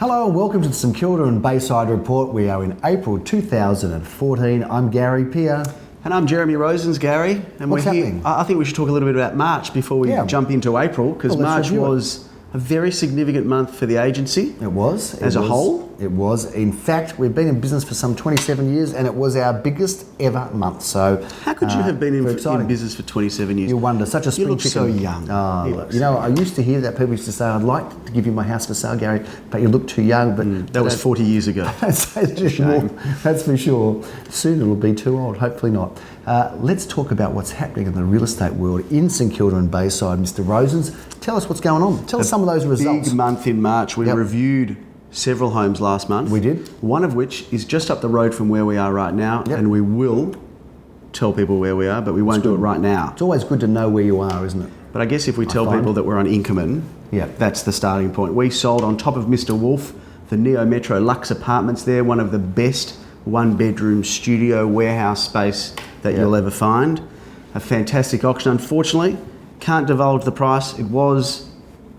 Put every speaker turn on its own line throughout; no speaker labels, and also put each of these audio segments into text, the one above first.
Hello and welcome to the St Kilda and Bayside Report. We are in April 2014. I'm GARYPEER.
And I'm Jeremy Rosens, Gary. And
What's happening?
I think we should talk a little bit about March before we jump into April, because March was a very significant month for the agency.
It was.
As a whole.
It was. In fact, we've been in business for some 27 years and it was our biggest ever month. So
how could you have been in business for 27 years?
You wonder, such a spring
look
chicken.
so young.
I used to hear that people used to say, I'd like to give you my house for sale, Gary, but you look too young. But
that was 40 years ago.
That's for sure. Soon it'll be too old, hopefully not. Let's talk about what's happening in the real estate world in St Kilda and Bayside. Mr. Rosens, tell us what's going on. Tell us some of those results.
Big month in March. We reviewed several homes last month.
We did.
One of which is just up the road from where we are right now, and we will tell people where we are, but we won't do it right now.
It's always good to know where you are, isn't it?
But I guess if we tell people that we're on Inkerman, that's the starting point. We sold on top of Mr. Wolf, the Neo Metro Luxe apartments there, one of the best one-bedroom studio warehouse space that you'll ever find. A fantastic auction. Unfortunately, can't divulge the price. It was,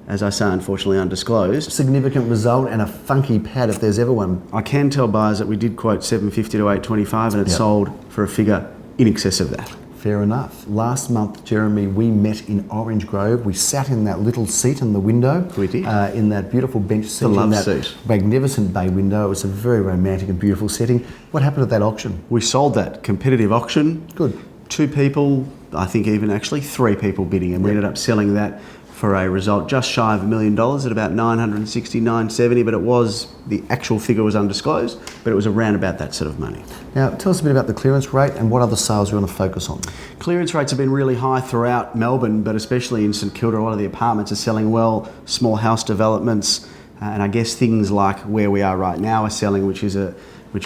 as I say, unfortunately undisclosed.
Significant result and a funky pad if there's ever one.
I can tell buyers that we did quote $750 to $825 and it sold for a figure in excess of that.
Fair enough. Last month, Jeremy, we met in Orange Grove. We sat in that little seat in the window.
We did.
In that beautiful bench seat.
The love
in that
seat.
Magnificent bay window. It was a very romantic and beautiful setting. What happened at that auction?
We sold that competitive auction.
Good.
2 people, I think even actually 3 people bidding, and we ended up selling that for a result just shy of $1 million at about $960, $970, but it was, the actual figure was undisclosed, but it was around about that sort of money.
Now, tell us a bit about the clearance rate and what other sales you want to focus on.
Clearance rates have been really high throughout Melbourne, but especially in St Kilda, a lot of the apartments are selling well, small house developments, and I guess things like where we are right now are selling, which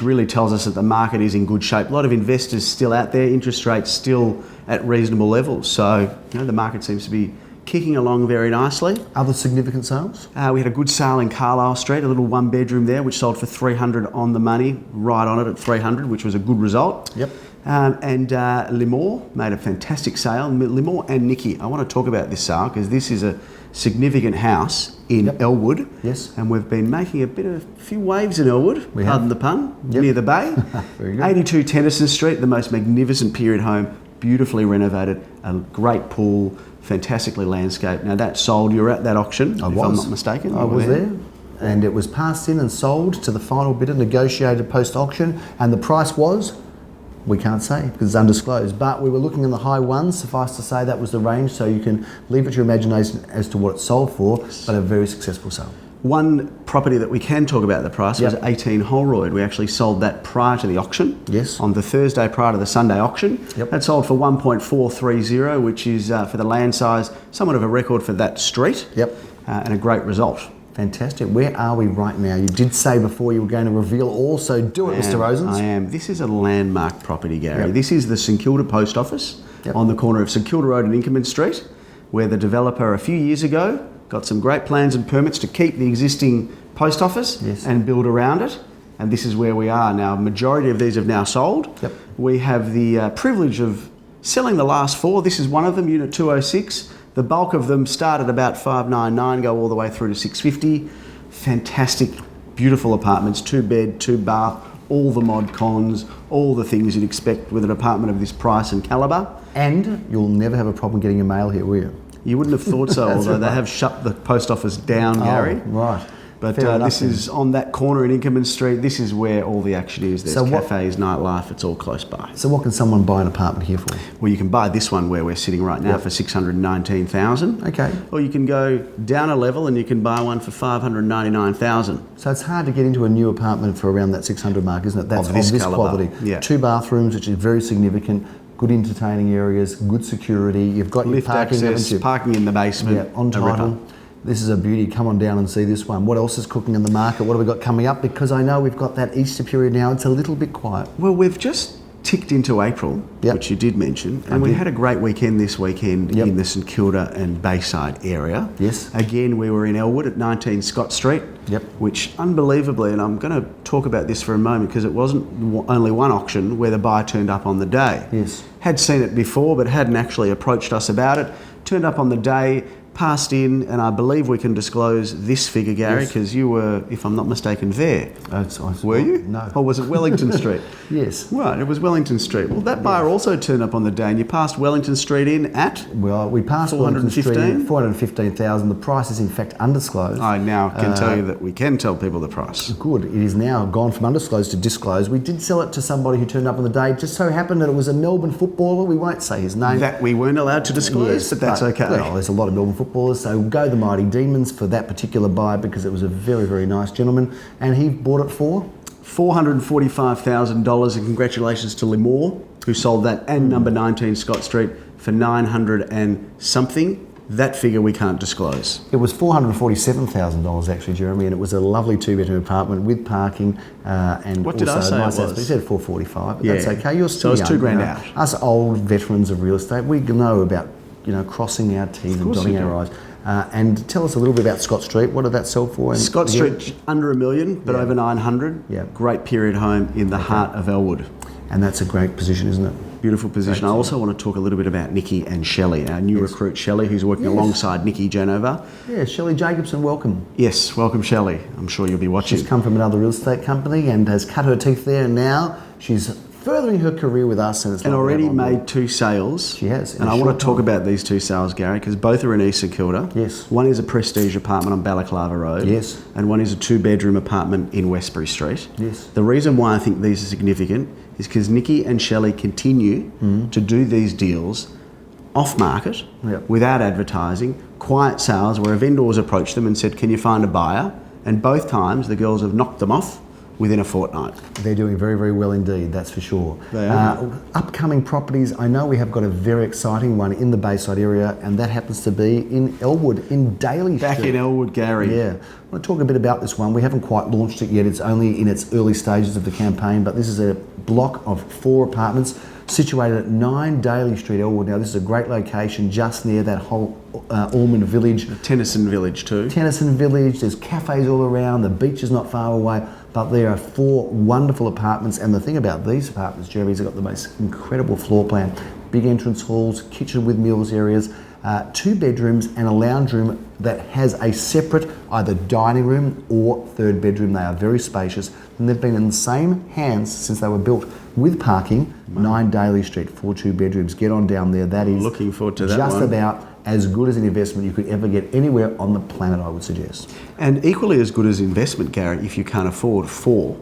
really tells us that the market is in good shape. A lot of investors still out there, interest rates still at reasonable levels, so the market seems to be kicking along very nicely.
Other significant sales?
We had a good sale in Carlisle Street, a little 1-bedroom there, which sold for $300 on the money, right on it at $300, which was a good result.
Yep.
And Limor made a fantastic sale. Limor and Nikki, I want to talk about this sale because this is a significant house in ELWOOD.
Yes.
And we've been making a few waves in ELWOOD, pardon the pun, near the bay.
Very good.
82 Tennyson Street, the most magnificent period home, beautifully renovated, a great pool, fantastically landscaped. Now that sold, you were at that auction, if I'm not mistaken.
I was there. And it was passed in and sold to the final bidder, negotiated post-auction, and the price was, we can't say because it's undisclosed, but we were looking in the high ones, suffice to say that was the range, so you can leave it to your imagination as to what it sold for, but a very successful sale. One
property that we can talk about the price was 18 Holroyd. We actually sold that prior to the auction.
Yes.
On the Thursday prior to the Sunday auction.
Yep.
That sold for 1.430, which is for the land size, somewhat of a record for that street.
Yep.
And a great result.
Fantastic. Where are we right now? You did say before you were going to reveal all, so do it, Mr. Rosens.
I am. This is a landmark property, Gary. This is the St Kilda Post Office on the corner of St Kilda Road and Inkerman Street, where the developer a few years ago got some great plans and permits to keep the existing post office and build around it. And this is where we are now. Majority of these have now sold.
Yep.
We have the privilege of selling the last 4. This is one of them, Unit 206. The bulk of them start at about $599, go all the way through to $650. Fantastic, beautiful apartments, 2-bed, 2-bath, all the mod cons, all the things you'd expect with an apartment of this price and calibre.
And you'll never have a problem getting your mail here, will you?
You wouldn't have thought so, although they have shut the post office down, Gary.
Right.
But this is on that corner in Inkerman Street. This is where all the action is. There's cafes, nightlife, it's all close by.
So what can someone buy an apartment here for?
Well, you can buy this one where we're sitting right now for $619,000.
Okay.
Or you can go down a level and you can buy one for $599,000.
So it's hard to get into a new apartment for around that 600 mark, isn't it? That's of this quality.
Yeah.
2 bathrooms, which is very significant. Good entertaining areas, good security. You've got
lift
your parking,
access, parking in the basement.
Yeah, on title. This is a beauty. Come on down and see this one. What else is cooking in the market? What have we got coming up? Because I know we've got that Easter period now. It's a little bit quiet.
Well, we've just ticked into April, which you did mention, and we had a great weekend this weekend in the St Kilda and Bayside area.
Yes.
Again, we were in ELWOOD at 19 Scott Street, which unbelievably, and I'm going to talk about this for a moment because it wasn't only one auction where the buyer turned up on the day.
Yes.
Had seen it before but hadn't actually approached us about it. Turned up on the day, passed in, and I believe we can disclose this figure, Gary, because you were, if I'm not mistaken, there. Were you?
No.
Or was it Wellington Street?
Yes.
Right, it was Wellington Street. Well, that buyer also turned up on the day, and you passed Wellington Street in at?
Well, we passed Wellington Street in 415,000. The price is in fact undisclosed.
I now can tell you that we can tell people the price.
Good. It is now gone from undisclosed to disclosed. We did sell it to somebody who turned up on the day. It just so happened that it was a Melbourne footballer. We won't say his name.
That we weren't allowed to disclose, but that's okay.
Well, there's a lot of Melbourne footballers, so go the Mighty Demons for that particular buy because it was a very, very nice gentleman. And he bought it for?
$445,000, and congratulations to Limor, who sold that, and number 19 Scott Street for 900 and something. That figure we can't disclose.
It was $447,000 actually, Jeremy, and it was a lovely 2-bedroom apartment with parking and
what did I say
nice
it was?
house. You said 445, but
Yeah.
that's okay. You're still
So it's
young,
$2,000
you know.
out.
Us old veterans of real estate, we know about crossing our T's and dotting
you do.
our I's. And tell us a little bit about Scott Street. What did that sell for? And
Scott Street under $1 million, but over 900.
Yeah.
Great period home in the heart of Elwood.
And that's a great position, isn't it?
Beautiful position. I also want to talk a little bit about Nikki and Shelley, our new recruit Shelley, who's working alongside Nikki Genova.
Yeah, Shelley Jacobson, welcome.
Yes, welcome Shelley. I'm sure you'll be watching.
She's come from another real estate company and has cut her teeth there, and now she's furthering her career with us. And,
already made 2 sales.
She has.
And I want to talk about these 2 sales, Gary, because both are in East St Kilda.
Yes.
One is a prestige apartment on Balaclava Road.
Yes.
And one is a 2-bedroom apartment in Westbury Street.
Yes.
The reason why I think these are significant is because Nikki and Shelley continue to do these deals off-market, without advertising, quiet sales where a vendor has approached them and said, can you find a buyer? And both times the girls have knocked them off within a fortnight.
They're doing very, very well indeed, that's for sure.
They are.
Upcoming properties, I know we have got a very exciting one in the Bayside area, and that happens to be in ELWOOD, in Daley Street.
Back in Elwood, Gary.
Yeah. I want to talk a bit about this one. We haven't quite launched it yet. It's only in its early stages of the campaign, but this is a block of 4 apartments situated at 9 Daley Street, Elwood. Now, this is a great location just near that whole Ormond village.
Tennyson Village too.
Tennyson Village, there's cafes all around, the beach is not far away, but there are 4 wonderful apartments. And the thing about these apartments, Jeremy, is they've got the most incredible floor plan. Big entrance halls, kitchen with meals areas, 2 bedrooms and a lounge room that has a separate either dining room or 3rd bedroom. They are very spacious, and they've been in the same hands since they were built with parking. 9 Daley Street, 4 2-bedrooms. Get on down there. That is
looking forward to that
just
one.
about as good as an investment you could ever get anywhere on the planet, I would suggest.
And equally as good as investment, Gary, if you can't afford 4,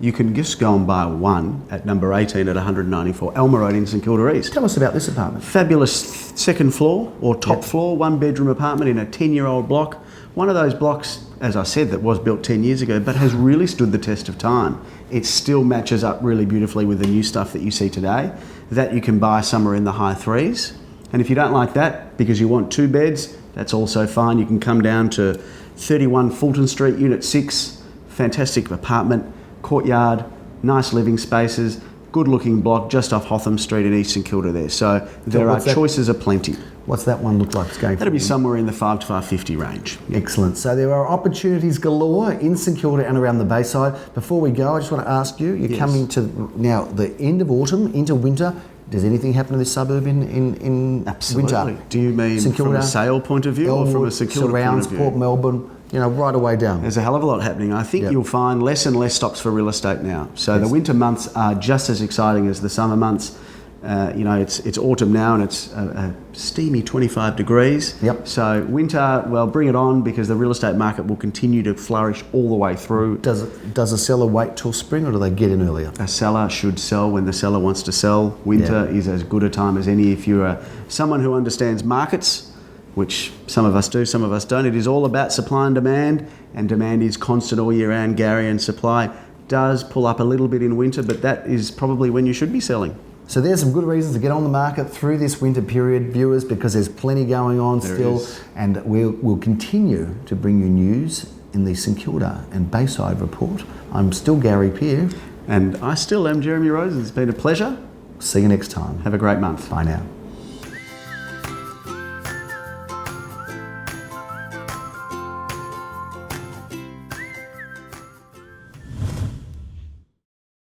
you can just go and buy 1 at number 18 at 194 Elmer Road in St Kilda East.
Tell us about this apartment.
Fabulous 2nd floor or top floor, 1-bedroom apartment in a 10-year-old block. One of those blocks, as I said, that was built 10 years ago, but has really stood the test of time. It still matches up really beautifully with the new stuff that you see today. That you can buy somewhere in the high 3s. And if you don't like that, because you want 2 beds, that's also fine. You can come down to 31 Fulton Street, Unit 6. Fantastic apartment, courtyard, nice living spaces, good looking block just off Hotham Street in East St Kilda there. So there are choices aplenty.
What's that one look like? It's going
That'll be somewhere in the 5 to 550 range.
Excellent. So there are opportunities galore in St Kilda and around the Bayside. Before we go, I just want to ask you, you're coming to now the end of autumn into winter. Does anything happen in this suburb in
Absolutely.
winter?
Do you mean
St Kilda,
from a sale point of view or from a St Kilda
surrounds
point of view?
Port Melbourne, right away down.
There's a hell of a lot happening. I think you'll find less and less stops for real estate now. So the winter months are just as exciting as the summer months. It's autumn now and it's a steamy 25 degrees.
Yep.
So winter, well, bring it on because the real estate market will continue to flourish all the way through.
Does a seller wait till spring or do they get in earlier?
A seller should sell when the seller wants to sell. Winter is as good a time as any if you're someone who understands markets, which some of us do, some of us don't. It is all about supply and demand is constant all year round, Gary, and supply does pull up a little bit in winter, but that is probably when you should be selling.
So there's some good reasons to get on the market through this winter period, viewers, because there's plenty going on still. And we'll continue to bring you news in the St Kilda and Bayside report. I'm still GARYPEER.
And I still am Jeremy Rosens. It's been a pleasure.
See you next time.
Have a great month.
Bye now.